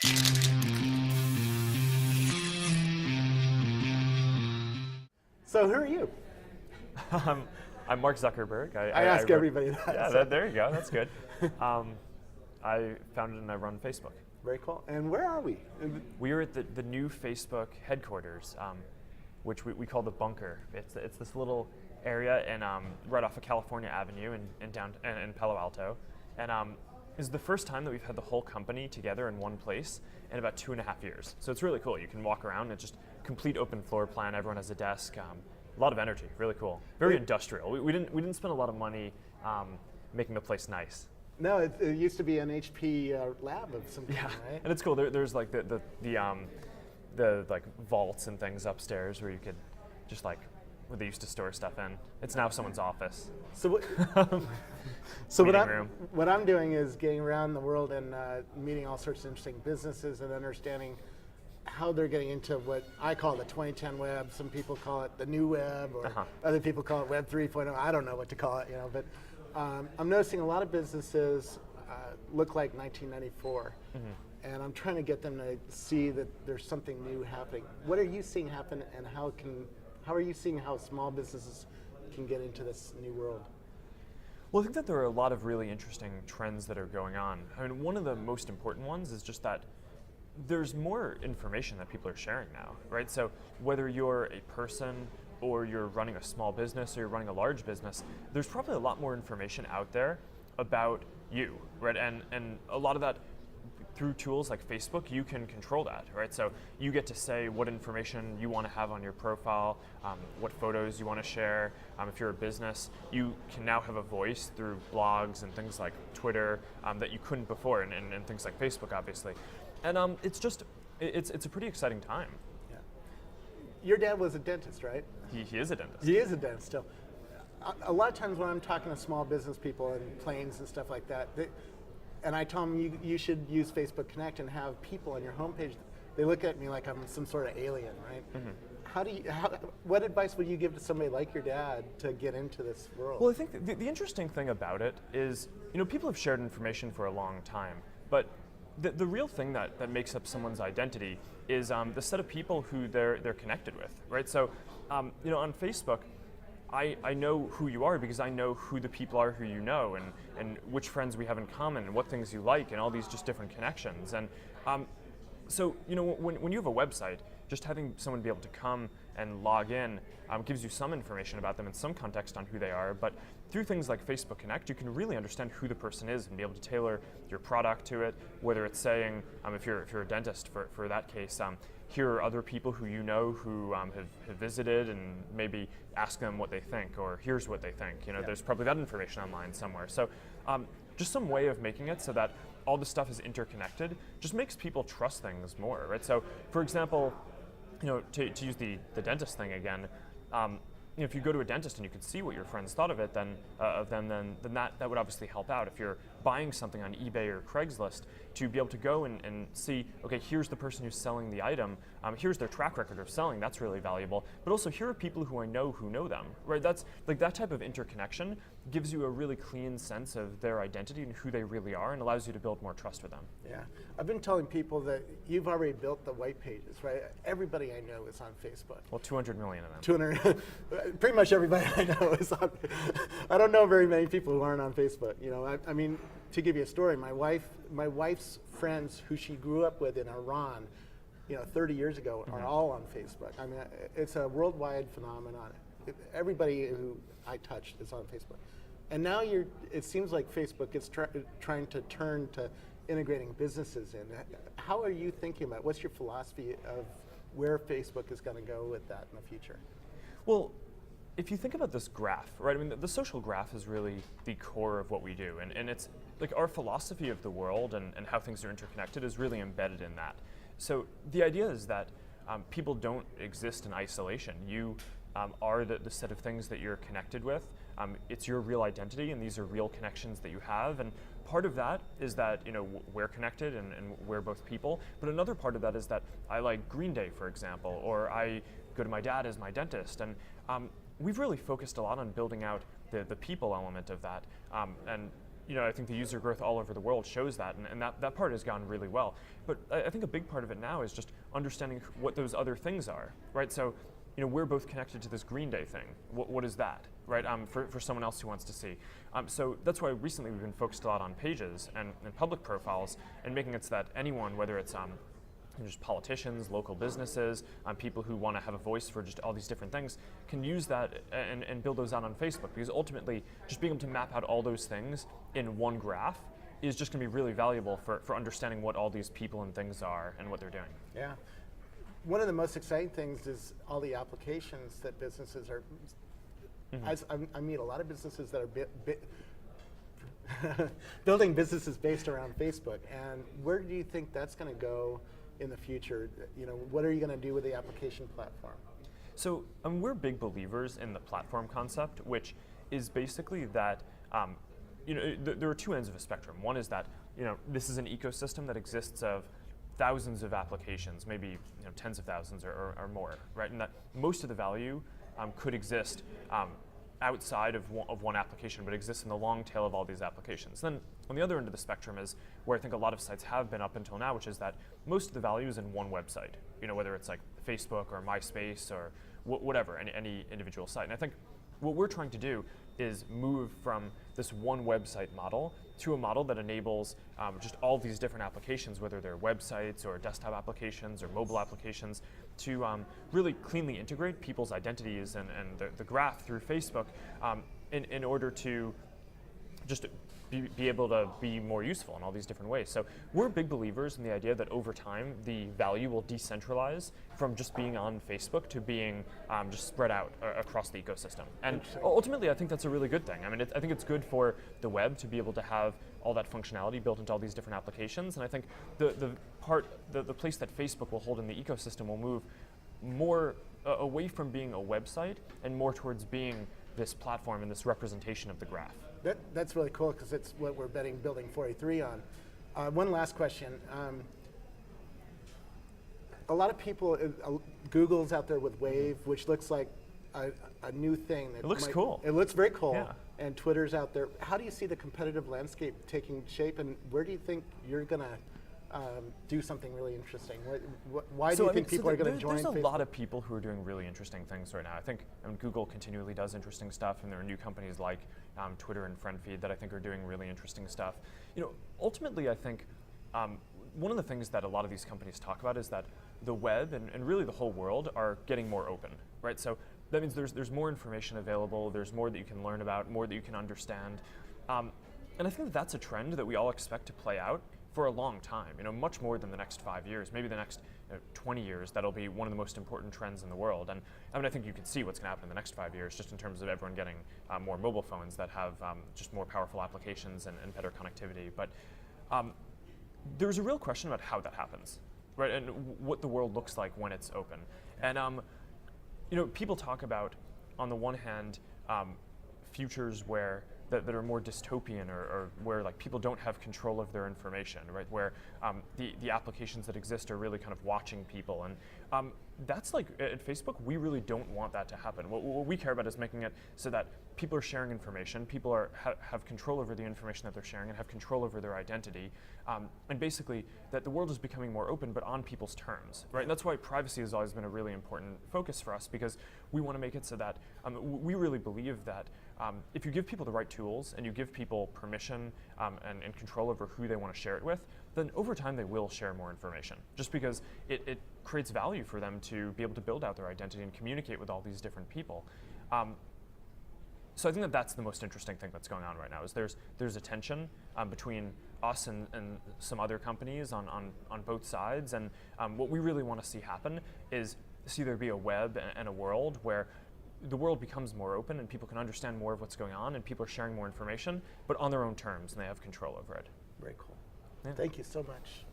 So who are you? I'm Mark Zuckerberg. I ask everybody that. Yeah, so. there you go. That's good. I founded and I run Facebook. Very cool. And where are we? We are at the new Facebook headquarters, which we call the Bunker. It's this little area in right off of California Avenue in Palo Alto, and this is the first time that we've had the whole company together in one place in about 2.5 years. So it's really cool. You can walk around. It's just complete open floor plan. Everyone has a desk. A lot of energy. Really cool. Very industrial. We didn't spend a lot of money making the place nice. No, it used to be an HP lab of some kind, right? And it's cool. There's like the like vaults and things upstairs where you could just like where they used to store stuff in. It's now someone's office. So what I'm doing is getting around the world and meeting all sorts of interesting businesses and understanding how they're getting into what I call the 2010 web. Some people call it the new web, or other people call it Web 3.0. I don't know what to call it, but I'm noticing a lot of businesses look like 1994, and I'm trying to get them to see that there's something new happening. What are you seeing happen, and how are you seeing how small businesses can get into this new world? Well, I think that there are a lot of really interesting trends that are going on. I mean, one of the most important ones is just that there's more information that people are sharing now, right? So whether you're a person or you're running a small business or you're running a large business, there's probably a lot more information out there about you, right? And a lot of that through tools like Facebook, you can control that, right? So you get to say what information you want to have on your profile, what photos you want to share. If you're a business, you can now have a voice through blogs and things like Twitter that you couldn't before, and things like Facebook, obviously. And it's a pretty exciting time. Yeah. Your dad was a dentist, right? He is a dentist. He is a dentist still. A lot of times when I'm talking to small business people and planes and stuff like that, and I tell them you should use Facebook Connect and have people on your homepage, they look at me like I'm some sort of alien, right? What advice would you give to somebody like your dad to get into this world? Well, I think the interesting thing about it is, people have shared information for a long time, but the real thing that makes up someone's identity is the set of people who they're connected with, right? So, on Facebook, I know who you are because I know who the people are who you know, and which friends we have in common, and what things you like, and all these just different connections. And so, when you have a website, just having someone be able to come and log in gives you some information about them and some context on who they are. But through things like Facebook Connect, you can really understand who the person is and be able to tailor your product to it, whether it's saying, if you're a dentist for that case, here are other people who you know who have visited, and maybe ask them what they think, or here's what they think. There's probably that information online somewhere. So just some way of making it so that all the stuff is interconnected just makes people trust things more, right? So for example, to use the dentist thing again, if you go to a dentist and you can see what your friends thought of it, then that would obviously help out. If you're buying something on eBay or Craigslist, to be able to go and see, okay, here's the person who's selling the item, here's their track record of selling, that's really valuable. But also, here are people who I know who know them, right? That's like that type of interconnection gives you a really clean sense of their identity and who they really are, and allows you to build more trust with them. Yeah, I've been telling people that you've already built the white pages, right? Everybody I know is on Facebook. Well, 200 million of them. 200, pretty much everybody I know is on. I don't know very many people who aren't on Facebook. I mean, to give you a story, my wife's friends who she grew up with in Iran, 30 years ago, are all on Facebook. I mean, it's a worldwide phenomenon. Everybody who I touched is on Facebook. And now it seems like Facebook is trying to turn to integrating businesses in. How are you thinking about it? What's your philosophy of where Facebook is going to go with that in the future? Well, if you think about this graph, right? I mean, the social graph is really the core of what we do, and it's like our philosophy of the world and how things are interconnected is really embedded in that. So the idea is that people don't exist in isolation. You are the set of things that you're connected with. It's your real identity, and these are real connections that you have. And part of that is that we're connected and we're both people. But another part of that is that I like Green Day, for example, or I go to my dad as my dentist. And we've really focused a lot on building out the people element of that. And I think the user growth all over the world shows that, and that part has gone really well. But I think a big part of it now is just understanding what those other things are, right? So, we're both connected to this Green Day thing. What is that, right? For someone else who wants to see. So that's why recently we've been focused a lot on pages and public profiles and making it so that anyone, whether it's just politicians, local businesses, people who want to have a voice for just all these different things, can use that and build those out on Facebook. Because ultimately, just being able to map out all those things in one graph is just going to be really valuable for understanding what all these people and things are and what they're doing. Yeah. One of the most exciting things is all the applications that businesses are. I meet a lot of businesses that are building businesses based around Facebook. And where do you think that's going to go in the future? What are you going to do with the application platform? So we're big believers in the platform concept, which is basically that there are two ends of a spectrum. One is that this is an ecosystem that exists of thousands of applications, maybe tens of thousands or more, right? And that most of the value could exist outside of one application, but exists in the long tail of all these applications. Then on the other end of the spectrum is where I think a lot of sites have been up until now, which is that most of the value is in one website, whether it's like Facebook or MySpace or whatever, any individual site. And I think what we're trying to do is move from this one website model to a model that enables just all these different applications, whether they're websites or desktop applications or mobile applications, to really cleanly integrate people's identities and the graph through Facebook in order to just be able to be more useful in all these different ways. So we're big believers in the idea that over time the value will decentralize from just being on Facebook to being just spread out across the ecosystem. And ultimately I think that's a really good thing. I mean, I think it's good for the web to be able to have all that functionality built into all these different applications. And I think the place that Facebook will hold in the ecosystem will move more away from being a website and more towards being this platform and this representation of the graph. That's really cool because it's what we're betting Building 43 on. One last question. A lot of people, Google's out there with Wave, which looks like a new thing. It looks cool. It looks very cool. Yeah. And Twitter's out there. How do you see the competitive landscape taking shape, and where do you think you're going to do something really interesting? Why do you think people are going to join There's a Facebook? lot of people who are doing really interesting things right now. I think Google continually does interesting stuff, and there are new companies like Twitter and FriendFeed that I think are doing really interesting stuff. Ultimately, I think one of the things that a lot of these companies talk about is that the web and really the whole world are getting more open, right? So that means there's more information available, there's more that you can learn about, more that you can understand. And I think that's a trend that we all expect to play out for a long time, much more than the next 5 years, maybe the next 20 years. That'll be one of the most important trends in the world. And I think you can see what's going to happen in the next 5 years, just in terms of everyone getting more mobile phones that have just more powerful applications and better connectivity. But there's a real question about how that happens, right? And what the world looks like when it's open. And people talk about, on the one hand, futures where that are more dystopian or where like people don't have control of their information, right? Where the applications that exist are really kind of watching people. And that's like, at Facebook, we really don't want that to happen. What we care about is making it so that people are sharing information, people have control over the information that they're sharing and have control over their identity. And basically that the world is becoming more open, but on people's terms, right? And that's why privacy has always been a really important focus for us, because we want to make it so that we really believe that if you give people the right tools and you give people permission and control over who they want to share it with, then over time they will share more information, just because it creates value for them to be able to build out their identity and communicate with all these different people. So I think that that's the most interesting thing that's going on right now, is there's a tension between us and some other companies on both sides. And what we really want to see happen is see there be a web and a world where the world becomes more open and people can understand more of what's going on and people are sharing more information, but on their own terms, and they have control over it. Very cool. Yeah. Thank you so much.